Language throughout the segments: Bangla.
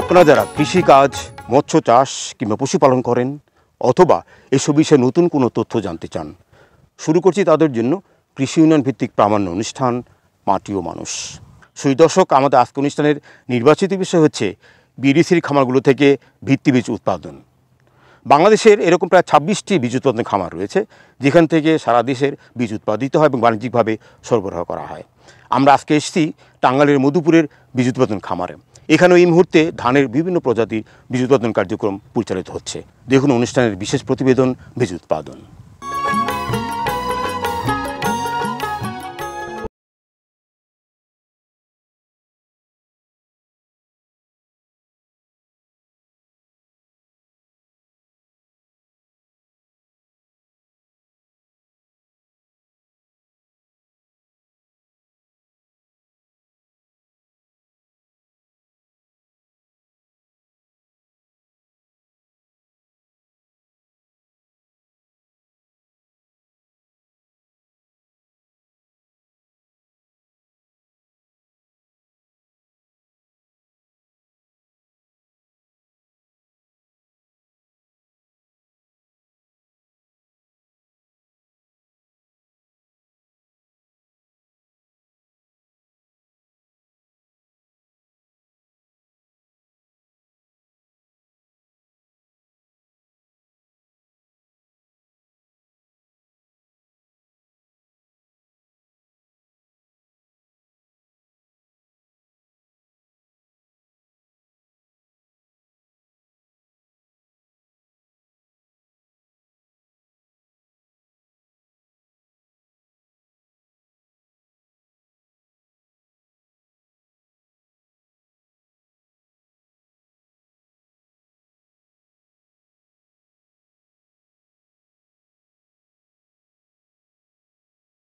আপনারা যারা কৃষিকাজ, মৎস্য চাষ কিংবা পশুপালন করেন অথবা এসব বিষয়ে নতুন কোনো তথ্য জানতে চান, শুরু করছি তাদের জন্য কৃষি উন্নয়ন ভিত্তিক প্রামাণ্য অনুষ্ঠান মাটি ও মানুষ। সেই দর্শক, আমাদের আজকের অনুষ্ঠানের নির্বাচিত বিষয় হচ্ছে বিডিসির খামারগুলো থেকে ভিত্তিবীজ উৎপাদন। বাংলাদেশের এরকম প্রায় 26টি বীজ উৎপাদন খামার রয়েছে, যেখান থেকে সারা দেশের বীজ উৎপাদিত হয় এবং বাণিজ্যিকভাবে সরবরাহ করা হয়। আমরা আজকে এসেছি টাঙ্গাইলের মধুপুরের বীজ উৎপাদন খামারে। এখানে এই মুহূর্তে ধানের বিভিন্ন প্রজাতির বীজ উৎপাদন কার্যক্রম পরিচালিত হচ্ছে। দেখুন অনুষ্ঠানের বিশেষ প্রতিবেদন বীজ উৎপাদন।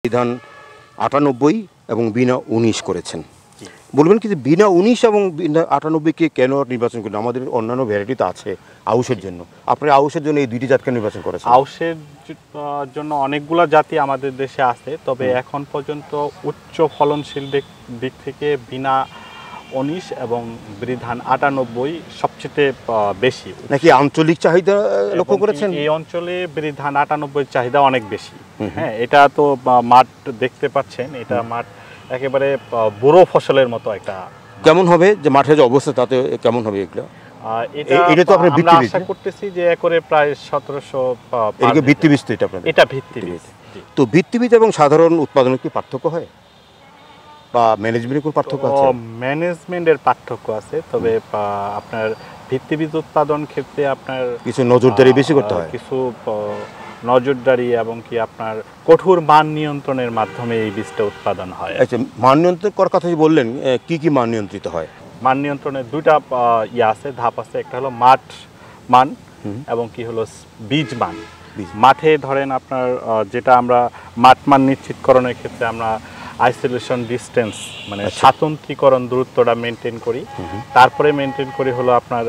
বিধান 98 এবং বিনা 19 করেছেন। বলবেন কি যে বিনা 19 এবং বিনা 98কে কেন নির্বাচন করলেন? আমাদের অন্যান্য ভ্যারাইটি তো আছে আউশের জন্য, আপনারা আউশের জন্য এই দুইটি জাতকে নির্বাচন করেছেন? আউশের জন্য অনেকগুলো জাতি আমাদের দেশে আছে, তবে এখন পর্যন্ত উচ্চ ফলনশীল দিক থেকে বিনা 19 এবং বিধান 98 সবচেয়ে বেশি। নাকি আঞ্চলিক চাহিদা লক্ষ্য করেছেন? এই অঞ্চলে বিধান 98 চাহিদা অনেক বেশি। হ্যাঁ, এটা তো মাঠ দেখতে পাচ্ছেন, এটা মাঠ একেবারে বড় ফসলের মতো একটা। কেমন হবে যে মাঠের যে অবস্থা তাতে কেমন হবে এগুলো? এটা তো আমরা আশা করতেছি যে একরে প্রায় 1700। এটা ভিত্তিবীজ তো, এটা ভিত্তিবীজ। তো ভিত্তিবীজ এবং সাধারণ উৎপাদনের কি পার্থক্য হয় বা ম্যানেজমেন্টের কোনো পার্থক্য আছে? ম্যানেজমেন্টের পার্থক্য আছে, তবে আপনার ভিত্তিবীজ উৎপাদন ক্ষেত্রে আপনার কিছু নজরদারি বেশি করতে হয়, কিছু নজরদারি এবং কি আপনার কঠোর মান নিয়ন্ত্রণের মাধ্যমে এই বীজটা উৎপাদন হয়। আচ্ছা, মান নিয়ন্ত্রণ করার কথা বললেন, কি কি মান নিয়ন্ত্রিত হয়? মান নিয়ন্ত্রণের দুইটা আছে, ধাপ আছে। একটা হলো মাঠ মান এবং কি হলো বীজ মান। মাঠে ধরেন আপনার যেটা আমরা মাঠ মান নিশ্চিতকরণের ক্ষেত্রে আমরা আইসোলেশন ডিস্টেন্স মানে স্বাতন্ত্রীকরণ দূরত্বটা মেনটেন করি। তারপরে মেনটেন করি হলো আপনার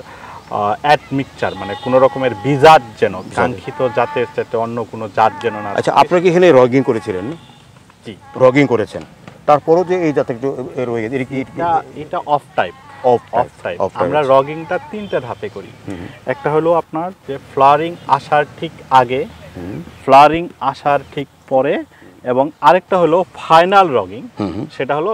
অ্যাডমিক্সচার, মানে কোনো রকমের বীজাত যেন কাঙ্ক্ষিত জাতের চাইতে অন্য কোনো জাত যেন না। আচ্ছা, আপনাকে এখানে রগিং করেছিলেন? জি, রগিং করেছেন। তারপরও যে এই জাত একটু রয়ে গেছে, এটা অফ টাইপ। আমরা রগিংটা 3টা ধাপে করি। একটা হলো আপনার যে ফ্লাওয়ারিং আসার ঠিক আগে, ফ্লাওয়ারিং আসার ঠিক পরে, এবং আরেকটা হলো ফাইনাল রগিং, সেটা হলো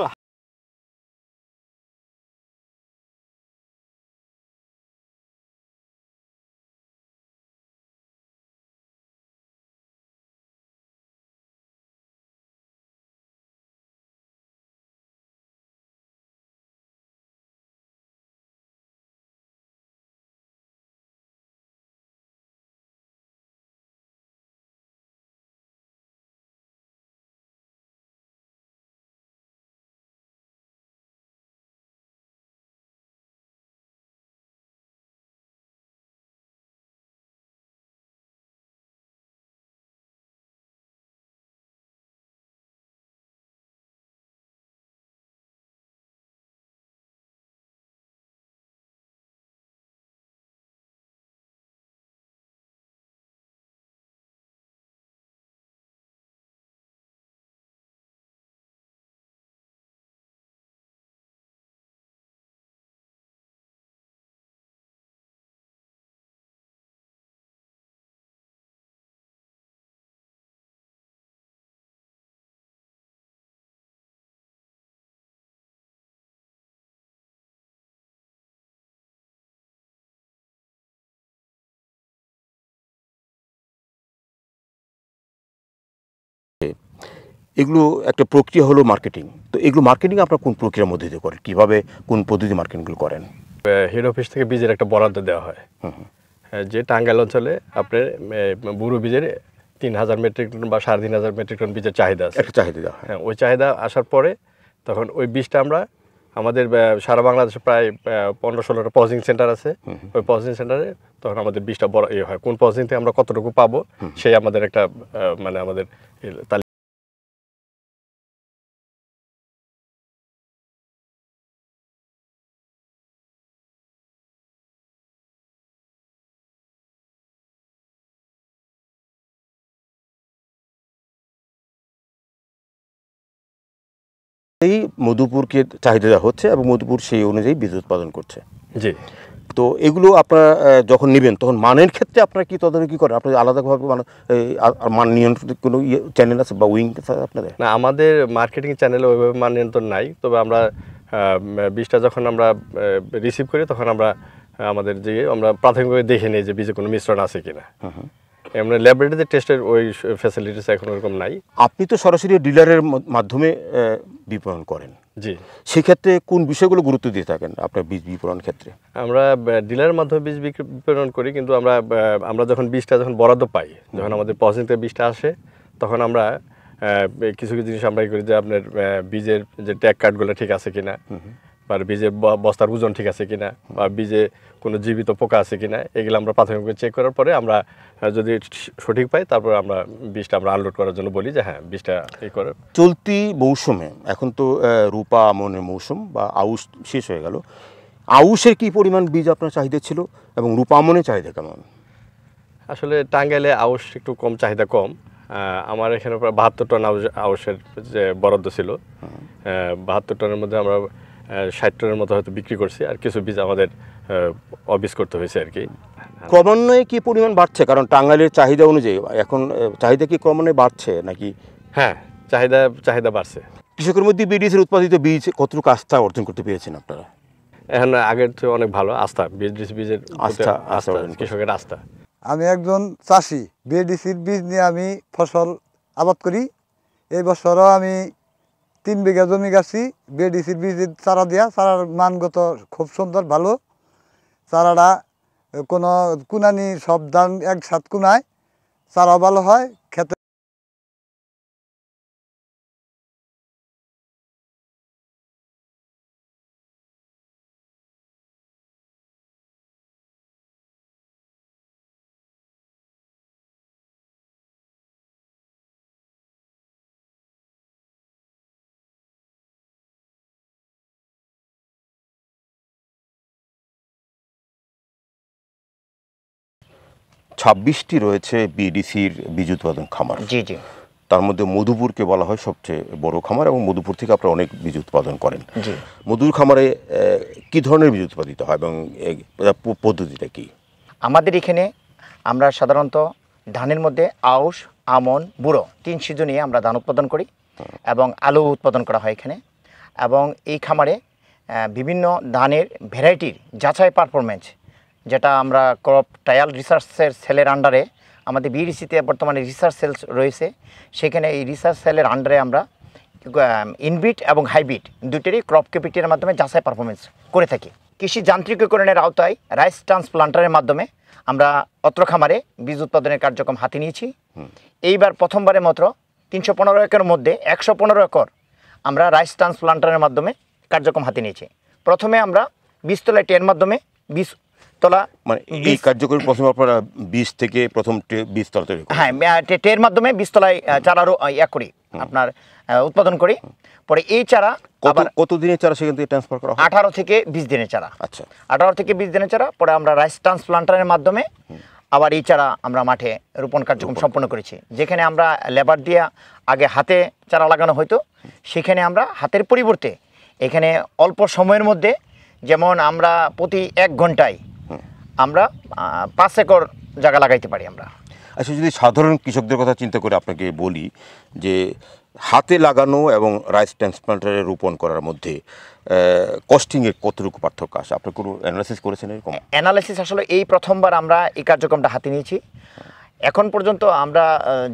এগুলো একটা প্রক্রিয়া হলো মার্কেটিং। তো এগুলো মার্কেটিং আপনারা কোন প্রক্রিয়ার মধ্যে দিয়ে করেন, কীভাবে কোন পদ্ধতি মার্কেটিংগুলো করেন? হেড অফিস থেকে বীজের একটা বরাদ্দ দেওয়া হয়, যে টাঙ্গাইল অঞ্চলে আপনার বুড়ো বীজের 3000 মেট্রিক টন বা 3500 মেট্রিক টন বীজের চাহিদা আছে, একটা চাহিদা দেওয়া হয়। হ্যাঁ, ওই চাহিদা আসার পরে তখন ওই বীজটা আমরা আমাদের সারা বাংলাদেশে প্রায় 15-16টা প্রসেসিং সেন্টার আছে, ওই প্রসেসিং সেন্টারে তখন আমাদের বীজটা বড় হয়, কোন প্রসেসিং থেকে আমরা কতটুকু পাবো সেই আমাদের একটা মানে আমাদের তালিকা। এই মধুপুরকে চাহিদা দেওয়া হচ্ছে এবং মধুপুর সেই অনুযায়ী বীজ উৎপাদন করছে। জি। তো এগুলো আপনারা যখন নেবেন তখন মানের ক্ষেত্রে আপনারা কি তদারকি করেন? আপনাদের আলাদাভাবে মান নিয়ন্ত্রণ কোনো চ্যানেল আছে বা উইং আছে আপনাদের? না, আমাদের মার্কেটিং চ্যানেলে ওইভাবে মান নিয়ন্ত্রণ নাই, তবে আমরা বীজটা যখন আমরা রিসিভ করি তখন আমরা আমাদের যে আমরা প্রাথমিকভাবে দেখে নিই যে বীজে কোনো মিশ্রণ আছে কিনা। এমনি ল্যাবরেটরিতে টেস্টের ওই ফ্যাসিলিটিস এখন ওরকম নাই। আপনি তো সরাসরি ডিলারের মাধ্যমে বিপণন করেন, জি, সেক্ষেত্রে কোন বিষয়গুলো গুরুত্ব দিয়ে থাকেন আপনার বীজ বিপণন ক্ষেত্রে? আমরা ডিলারের মাধ্যমে বীজ বিতরণ করি, কিন্তু আমরা যখন বীজটা যখন বরাদ্দ পাই, যখন আমাদের প্রসেসিং থেকে বীজটা আসে, তখন আমরা কিছু কিছু জিনিস আমরা করি যে আপনার বীজের যে ট্যাগ কার্ডগুলো ঠিক আছে কিনা, বা বীজের বস্তার ওজন ঠিক আছে কিনা, বা বীজে কোনো জীবিত পোকা আছে কিনা, এগুলো আমরা প্রাথমিকভাবে চেক করার পরে আমরা যদি সঠিক পাই তারপর আমরা বীজটা আমরা আনলোড করার জন্য বলি যে হ্যাঁ বীজটা এই করে। চলতি মৌসুমে এখন তো রূপা আমনের মৌসুম বা আউশ শেষ হয়ে গেল, আউশের কি পরিমাণ বীজ আপনার চাহিদা ছিল এবং রূপা আমনের চাহিদা কেমন? আসলে টাঙ্গাইলে আউশ একটু কম, চাহিদা কম। আমার এখানে প্রায় 72 টন আউশের যে বরাদ্দ ছিল, 72 টনের মধ্যে আমরা 60 টনের মতো হয়তো বিক্রি করছি, আর কিছু বীজ আমাদের অবিস করতে হয়েছে আর কি। ক্রমান্বয়ে কি পরিমাণ বাড়ছে? কারণ টাঙ্গাইলের চাহিদা অনুযায়ী এখন চাহিদা কি ক্রমান্বয়ে বাড়ছে নাকি? হ্যাঁ, চাহিদা বাড়ছে। কৃষকের মধ্যে বিডিসির উৎপাদিত বীজ কতটুকু আস্থা অর্জন করতে পেরেছেন আপনারা? এখন আগের চেয়ে অনেক ভালো আস্থা, বীজের আস্থা কৃষকের আস্থা। আমি একজন চাষি, বিএডিসির বীজ নিয়ে আমি ফসল আবাদ করি। এই বছরও আমি 3 বিঘা জমি গাছি বিএডিসির বীজের চারা দেওয়া। চারার মানগত খুব সুন্দর, ভালো। চারাটা কোনো কুনানি সব ধান একসাথ কুনায়, চারাও ভালো হয় খেতে। ছাব্বিশটি রয়েছে বিডিসির বীজ উৎপাদন খামার। জি জি। তার মধ্যে মধুপুরকে বলা হয় সবচেয়ে বড় খামার এবং মধুপুর থেকে আপনারা অনেক বীজ উৎপাদন করেন। জি। মধুর খামারে কি ধরনের বীজ উৎপাদিত হয় এবং পদ্ধতিটা কি? আমাদের এখানে আমরা সাধারণত ধানের মধ্যে আউশ, আমন, বুড়ো 3 সিজনে আমরা ধান উৎপাদন করি এবং আলু উৎপাদন করা হয় এখানে। এবং এই খামারে বিভিন্ন ধানের ভ্যারাইটির যাচাই পারফরমেন্স, যেটা আমরা ক্রপ ট্রায়াল রিসার্চের সেলের আন্ডারে, আমাদের বিডিসিতে বর্তমানে রিসার্চ সেল রয়েছে, সেখানে এই রিসার্চ সেলের আন্ডারে আমরা ইনবিট এবং হাইব্রিড দুটোরই ক্রপ ক্যাপিটালের মাধ্যমে যাচাই পারফরমেন্স করে থাকি। কৃষি যান্ত্রিকীকরণের আওতায় রাইস ট্রান্সপ্লান্টারের মাধ্যমে আমরা অত্র খামারে বীজ উৎপাদনের কার্যক্রম হাতে নিয়েছি। এইবার প্রথমবারের মতো 315 একরের মধ্যে 115 একর আমরা রাইস ট্রান্সপ্লান্টারের মাধ্যমে কার্যক্রম হাতে নিয়েছি। প্রথমে আমরা বীজতলা টের মাধ্যমে বীজতলা, মানে এই কার্যক্রম প্রথমে আপনারা বীজ থেকে প্রথম বীজতলা তৈরি করেন? হ্যাঁ, টের মাধ্যমে বীজতলায় চারারও করি, আপনার উৎপাদন করি। পরে এই চারা কত দিনের চারা সেখান থেকে ট্রান্সফার করা হয়? 18 থেকে 20 দিনের চারা। আচ্ছা, 18 থেকে 20 দিনের চারা পরে আমরা রাইস ট্রান্সপ্লান্টারের মাধ্যমে আবার এই চারা আমরা মাঠে রোপণ কার্যক্রম সম্পন্ন করেছি। যেখানে আমরা লেবার দিয়ে আগে হাতে চারা লাগানো হতো, সেখানে আমরা হাতের পরিবর্তে এখানে অল্প সময়ের মধ্যে, যেমন আমরা প্রতি 1 ঘন্টায় আমরা 5 একর জায়গা লাগাইতে পারি আমরা। আচ্ছা, যদি সাধারণ কৃষকদের কথা চিন্তা করে আপনাকে বলি যে হাতে লাগানো এবং রাইস ট্রান্সপ্লান্টারে রোপণ করার মধ্যে কস্টিংয়ের কতটুকু পার্থক্য আসে? আপনি কোনো অ্যানালাইসিস করেছেন এরকম? অ্যানালাইসিস আসলে এই প্রথমবার আমরা এই কার্যক্রমটা হাতে নিয়েছি। এখন পর্যন্ত আমরা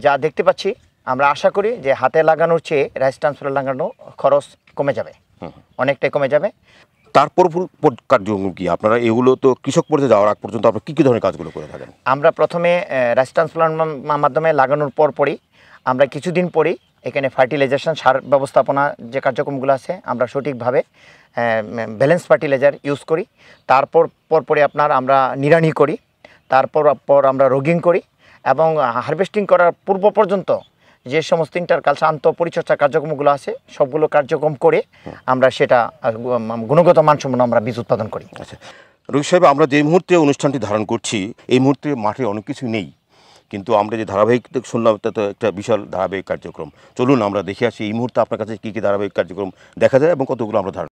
যা দেখতে পাচ্ছি আমরা আশা করি যে হাতে লাগানোর চেয়ে রাইস ট্রান্সপ্লান্ট লাগানো খরচ কমে যাবে, অনেকটাই কমে যাবে। তারপর কার্যক্রম কি আপনারা এগুলো তো কৃষক পর্যায়ে যাওয়ার আগ পর্যন্ত আপনারা কী ধরনের কাজগুলো করে থাকেন? আমরা প্রথমে রাইস ট্রান্সপ্লান্ট মাধ্যমে লাগানোর পরই আমরা কিছুদিন পরেই এখানে ফার্টিলাইজেশন সার ব্যবস্থাপনা যে কার্যক্রমগুলো আছে আমরা সঠিকভাবে ব্যালেন্স ফার্টিলাইজার ইউজ করি। পরপরে আমরা নিড়ানি করি, তারপর আমরা রোগিং করি এবং হারভেস্টিং করার পূর্ব পর্যন্ত যে সমস্ত ইন্টারকালচার পরিচর্যা কার্যক্রমগুলো আছে সবগুলো কার্যক্রম করে আমরা সেটা গুণগত মানসম্পন্ন আমরা বীজ উৎপাদন করি। আচ্ছা রফিক সাহেব, আমরা যে মুহূর্তে অনুষ্ঠানটি ধারণ করছি এই মুহূর্তে মাঠে অনেক কিছু নেই, কিন্তু আমরা যে ধারাবাহিক শুনলাম তা তো একটা বিশাল ধারাবাহিক কার্যক্রম। চলুন আমরা দেখে আসি এই মুহূর্তে আপনার কাছে কী কী ধারাবাহিক কার্যক্রম দেখা যায় এবং কতগুলো আমরা ধারণ।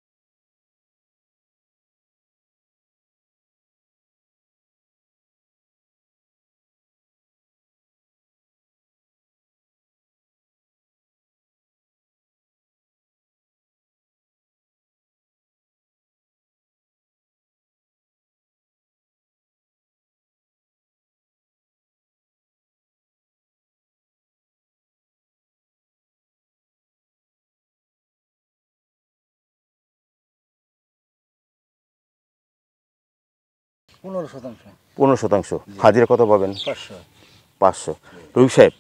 পনেরো শতাংশ হাজিরা কত পাবেন? 500। রফিক সাহেব,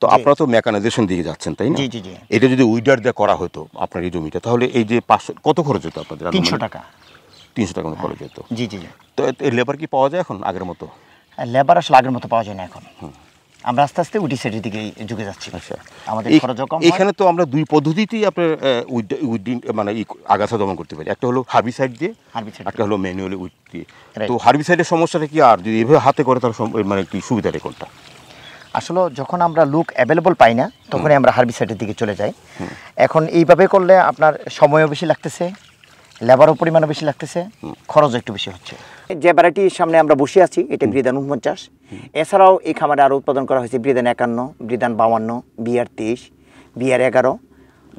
তো আপনারা তো মেকানাইজেশন দিয়ে যাচ্ছেন তাই না? জি জি জি। এটা যদি উইডার দিয়ে করা হতো আপনার এই জমিটা, তাহলে এই যে 500 কত খরচ হতো আপনাদের? 300 টাকা। 300 টাকা মতো খরচ হতো। জি জি জি। তো এই লেবার কি পাওয়া যায় এখন আগের মতো? লেবার আসলে আগের মতো পাওয়া যায় না এখন। আমরা আস্তে আস্তে উডি সেটের দিকে ঝুঁকে যাচ্ছি। আচ্ছা, আমাদের খরচও কম। এখানে তো আমরা দুই পদ্ধতিতেই আপনার উইডিং মানে আগাছা দমন করতে পারি, একটা হলো হার্বিসাইড দিয়ে, একটা হলো ম্যানুয়ালি উইড দিয়ে। তো হার্বিসাইডের সমস্যাটা কি, আর যদি এভাবে হাতে করে তার মানে কি সুবিধাটা কোনটা? আসলে যখন আমরা লোক অ্যাভেলেবল পাই না তখনই আমরা হার্বিসাইডের দিকে চলে যাই। এখন এইভাবে করলে আপনার সময়ও বেশি লাগতেছে, লেবারও পরিমাণও বেশি লাগতেছে, খরচও একটু বেশি হচ্ছে। যে ভ্যারাইটির সামনে আমরা বসে আছি এটা বৃদান 49। এছাড়াও এই খামারে আরও উৎপাদন করা হয়েছে বৃদান 51, বৃদান 52, বিআর 23, বিআর 11,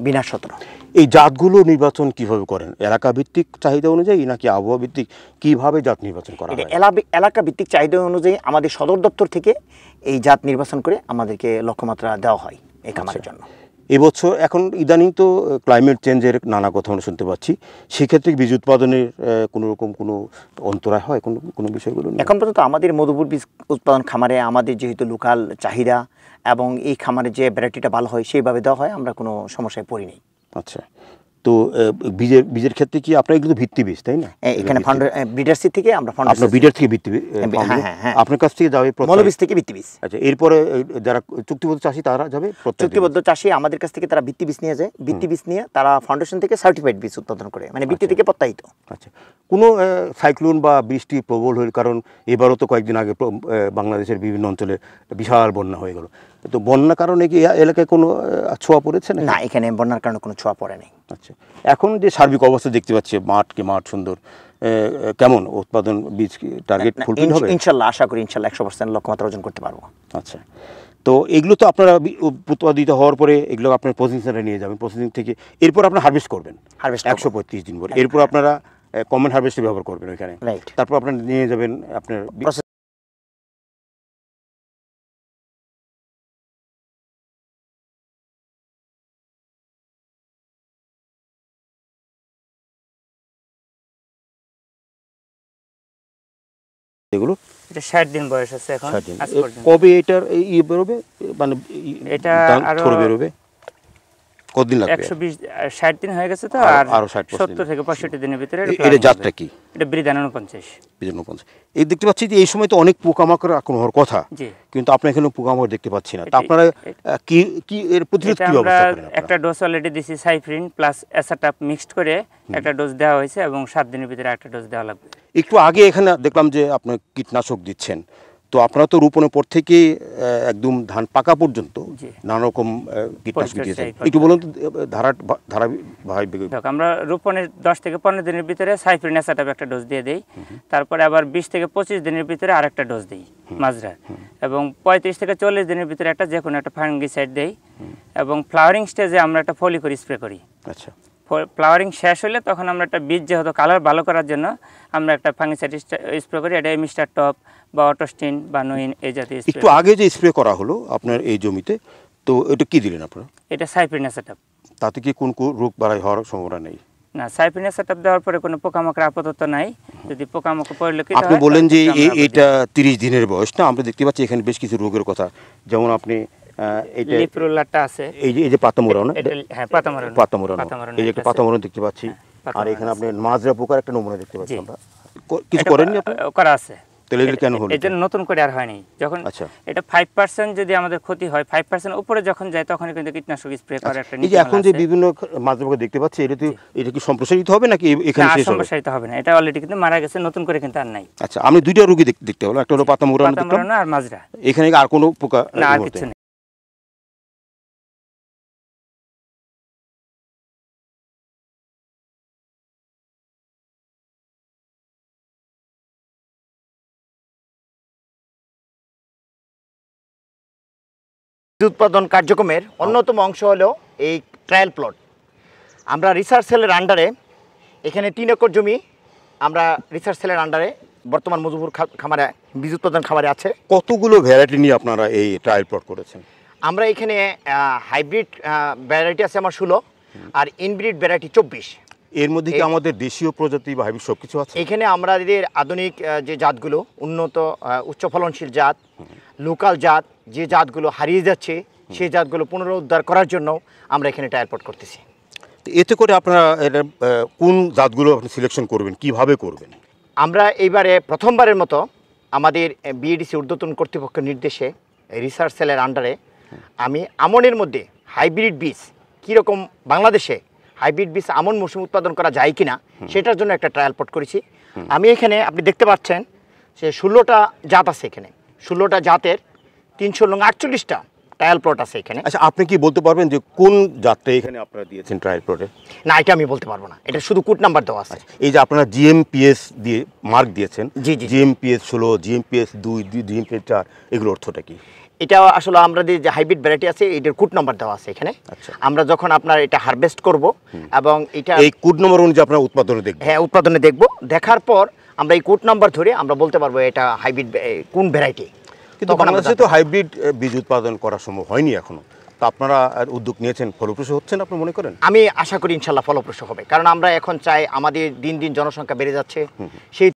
বিনা 17। এই জাতগুলো নির্বাচন কিভাবে করেন? এলাকা ভিত্তিক চাহিদা অনুযায়ী নাকি আবহাওয়া ভিত্তিক, কিভাবে জাত নির্বাচন করা হয়? এলাকা ভিত্তিক চাহিদা অনুযায়ী আমাদের সদর দপ্তর থেকে এই জাত নির্বাচন করে আমাদেরকে লক্ষ্যমাত্রা দেওয়া হয় এই খামারের জন্য। এবছর এখন ইদানিং তো ক্লাইমেট চেঞ্জের নানা কথা আমরা শুনতে পাচ্ছি, সেক্ষেত্রে বীজ উৎপাদনের কোনো রকম কোনো অন্তরায় হয় কোনো বিষয়গুলো? এখন পর্যন্ত আমাদের মধুপুর বীজ উৎপাদন খামারে আমাদের যেহেতু লোকাল চাহিদা এবং এই খামারে যে ভ্যারাইটিটা ভালো হয় সেইভাবে দেওয়া হয়, আমরা কোনো সমস্যায় পড়িনি। আচ্ছা, তো বীজের ক্ষেত্রে কি আপনার এগুলো ভিত্তি বীজ তাই না? এখানে ব্রিডারসি থেকে আমরা আপনার ব্রিডার থেকে ভিত্তি আপনার কাছ থেকে যাবে মৌলবীজ থেকে ভিত্তি বীজ। আচ্ছা, এরপরে যারা চুক্তিবদ্ধ চাষি তারা যাবে চুক্তিবদ্ধ চাষি আমাদের কাছ থেকে তারা ভিত্তি বীজ নিয়ে যায়, ভিত্তি বীজ নিয়ে তারা ফাউন্ডেশন থেকে সার্টিফাইড বীজ উৎপাদন করে, মানে ভিত্তি থেকে প্রত্যায়িত। আচ্ছা, কোনো সাইক্লোন বা বৃষ্টি প্রবল হয়ে, কারণ এবারও তো কয়েকদিন আগে বাংলাদেশের বিভিন্ন অঞ্চলে বিশাল বন্যা হয়ে গেল, তো বন্যার কারণে কি এলাকায় কোনো ছোঁয়া পড়েছে না? এখানে বন্যার কারণে কোনো ছোঁয়া পড়ে নেই। আচ্ছা, এখন যে সার্বিক অবস্থা দেখতে পাচ্ছি, মাঠ সুন্দর, কেমন উৎপাদন বীজ টার্গেট ফুলফিল হবে? ইনশাল্লাহ আশা করি ইনশাল্লাহ 100% লক্ষ্যমাত্রা অর্জন করতে পারবো। আচ্ছা, তো এগুলো তো আপনারা উৎপাদিত হওয়ার পরে এগুলো আপনার প্রসেসিং সেন্টারে নিয়ে যাবেন, প্রসেসিং থেকে এরপর আপনারা হারভেস্ট করবেন 135 দিন পরে, এরপর আপনারা কমন হারভেস্টে ব্যবহার করবেন ওইখানে, তারপর আপনারা নিয়ে যাবেন আপনার এগুলো। এটা 60 দিন বয়স আছে এখন। কবে এটার বেরোবে, মানে এটা আরো বেরোবে কতদিন লাগবে? 160 দিন হয়ে গেছে তো, আর 70 থেকে 65 দিনের ভিতরে। এটা জাতটা কি? এটা বৃদান 49। এই দেখতে পাচ্ছি যে এই সময় তো অনেক পোকামাকড় আক্রমণ হওয়ার কথা, কিন্তু আপনি এখানে পোকামাকড় দেখতে পাচ্ছি না, তা আপনারা কি এর প্রতিরোধ কি ব্যবস্থা করেন? একটা ডোজ অলরেডি দিছি, সাইফ্রিন প্লাস অ্যাসাটাপ মিক্সড করে একটা ডোজ দেওয়া হয়েছে এবং 7 দিনের ভিতরে একটা ডোজ দেওয়া লাগবে। একটু আগে এখানে দেখলাম যে আপনি কীটনাশক দিচ্ছেন, তো আপনারা তো রোপণের পর থেকে একদম ধান পাকা পর্যন্ত নানা রকম কীটনাশক দিয়েছেন, একটু বলুন তো ধারাবাহিক। আমরা রোপণের 10 থেকে 15 দিনের ভিতরে সাইফ্রিন অ্যাসাটাপ একটা ডোজ দিয়ে দেই, তারপরে আবার 20 থেকে 25 দিনের ভিতরে আরেকটা ডোজ দিই মাজরা, এবং 35 থেকে 40 দিনের ভিতরে একটা যে কোনো একটা ফাঙ্গিসাইড দেই, এবং ফ্লাওয়ারিং স্টেজে আমরা একটা ফলিকরি স্প্রে করি। আচ্ছা, ফ্লাওয়ারিং শেষ হলে তখন আমরা একটা বীজ যেহেতু কালার ভালো করার জন্য আমরা একটা ফাঙ্গিসাইড স্প্রে করি, এটা মিস্টার টপ বা অটোস্টিন বা নোইন এই জাতীয়। একটু আগে যে স্প্রে করা হলো আপনার এই জমিতে, তো এটা কি দিলেন আপনারা? এটা সাইপ্রিনা সেটআপ। তাতে কি কোন রোগ বাড়াই হওয়ার সম্ভাবনা নেই? না, সাইপ্রিনা সেটআপ দেওয়ার পরে কোনো পোকামাকড় আপাতত নাই। যদি পোকামাকড় পরিলক্ষিত আপনি হয়, বলেন যে তাহলে আমরা এটা 30 দিনের বয়স না, আমরা দেখতে পাচ্ছি এখানে বেশ কিছু রোগের কথা, যেমন আপনি এটা লিপ রোলারটা আছে, এই যে পাতা মোড়ানো, হ্যাঁ পাতা মোড়ানো, এই যে একটা পাতা মোড়ানো দেখতে পাচ্ছি, পাতা আর এখানে আপনি মাজরা পোকার একটা নমুনা দেখতে পাচ্ছি জি। আমরা। কিছু করেননি আপনি? করা আছে। তাহলে এগুলো কেন হলো? এর জন্য নতুন করে আর হয়নি। যখন আচ্ছা। এটা 5% যদি আমাদের ক্ষতি হয়, 5% উপরে যখন যায় তখন কিন্তু কীটনাশক স্প্রে করার একটা এই যে এখন যে বিভিন্ন মাজরা পোকা দেখতে পাচ্ছি, এটা কি সম্প্রসারিত হবে নাকি এখানে শেষ হবে? সম্প্রসারিত হবে না, এটা অলরেডি কিন্তু মারা গেছে, নতুন করে কিন্তু আর নাই। আচ্ছা, আমি দুইটা রোগী দেখতে হলো, একটা হলো পাতা মোড়ানো দেখলাম, আর মাজরা। এখানে আর কোনো পোকা না, আর কিছু নেই। উৎপাদন কার্যক্রমের অন্যতম অংশ হলো এই ট্রায়াল প্লট। আমরা রিসার্চ সেলের আন্ডারে এখানে 3 একর জমি আমরা রিসার্চ সেলের আন্ডারে বর্তমান মুজিবুর খামারে বীজ উৎপাদন খামারে আছে। কতগুলো ভ্যারাইটি নিয়ে আপনারা এই ট্রায়াল প্লট করেছেন? আমরা এখানে হাইব্রিড ভ্যারাইটি আছে আমার 16 আর ইনব্রিড ভ্যারাইটি 24। এর মধ্যে কি আমাদের দেশীয় প্রজাতি বা হাইব্রিড সবকিছু আছে? এখানে আমাদের আধুনিক যে জাতগুলো, উন্নত উচ্চ ফলনশীল জাত, লোকাল জাত, যে জাতগুলো হারিয়ে যাচ্ছে সেই জাতগুলো পুনরুদ্ধার করার জন্য আমরা এখানে ট্রায়াল প্লট করতেছি। এতে করে আপনারা এটা কোন জাতগুলো আপনি সিলেকশন করবেন, কিভাবে করবেন? আমরা এইবারে প্রথমবারের মতো আমাদের বিএডিসি ঊর্ধ্বতন কর্তৃপক্ষের নির্দেশে রিসার্চ সেলের আন্ডারে আমি আমনের মধ্যে হাইব্রিড বীজ কীরকম বাংলাদেশে হাইব্রিড বীজ আমন মৌসুম উৎপাদন করা যায় কিনা সেটার জন্য একটা ট্রায়াল প্লট করেছি। আমি এখানে আপনি দেখতে পাচ্ছেন যে 16টা জাত আছে, এখানে 16টা জাতের 348টা ট্রায়াল প্লট আছে এখানে। আচ্ছা, আপনি কি বলতে পারবেন যে কোন জাতটা এখানে আপনারা দিয়েছেন ট্রায়াল প্লটে? না, এটা আমি বলতে পারবো না, এটা শুধু কোড নাম্বার দেওয়া আছে। এই যে আপনারা জিএমপিএস দিয়ে মার্ক দিয়েছেন, জি জি, জিএমপিএস 16, জিএমপিএস 2, জিএমপিএস 4, এগুলোর অর্থটা কি? এটা আসলে আমরা যে হাইব্রিড ভ্যারাইটি আছে এটার কোড নাম্বার দেওয়া আছে এখানে। আচ্ছা। আমরা যখন আপনার এটা হারভেস্ট করব এবং এটা এই কোড নম্বর অনুযায়ী আপনারা উৎপাদনে দেখবেন? হ্যাঁ, উৎপাদনে দেখব, দেখার পর আমরা এই কোড নাম্বার ধরে আমরা বলতে পারবো এটা হাইব্রিড কোন ভ্যারাইটি। কিন্তু বাংলাদেশে তো হাইব্রিড বীজ উৎপাদন করা সম্ভব হয়নি এখনো, তো আপনারা উদ্যোগ নিয়েছেন, ফলপ্রসূ হচ্ছেন আপনি মনে করেন? আমি আশা করি ইনশাল্লাহ ফলপ্রসূ হবে, কারণ আমরা এখন চাই আমাদের দিন দিন জনসংখ্যা বেড়ে যাচ্ছে, সেই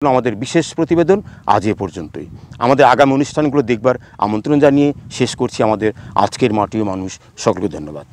আমাদের বিশেষ প্রতিবেদন আজ এ পর্যন্তই। আমাদের আগামী অনুষ্ঠানগুলো দেখবার আমন্ত্রণ জানিয়ে শেষ করছি আমাদের আজকের মাটি ও মানুষ। সকলকে ধন্যবাদ।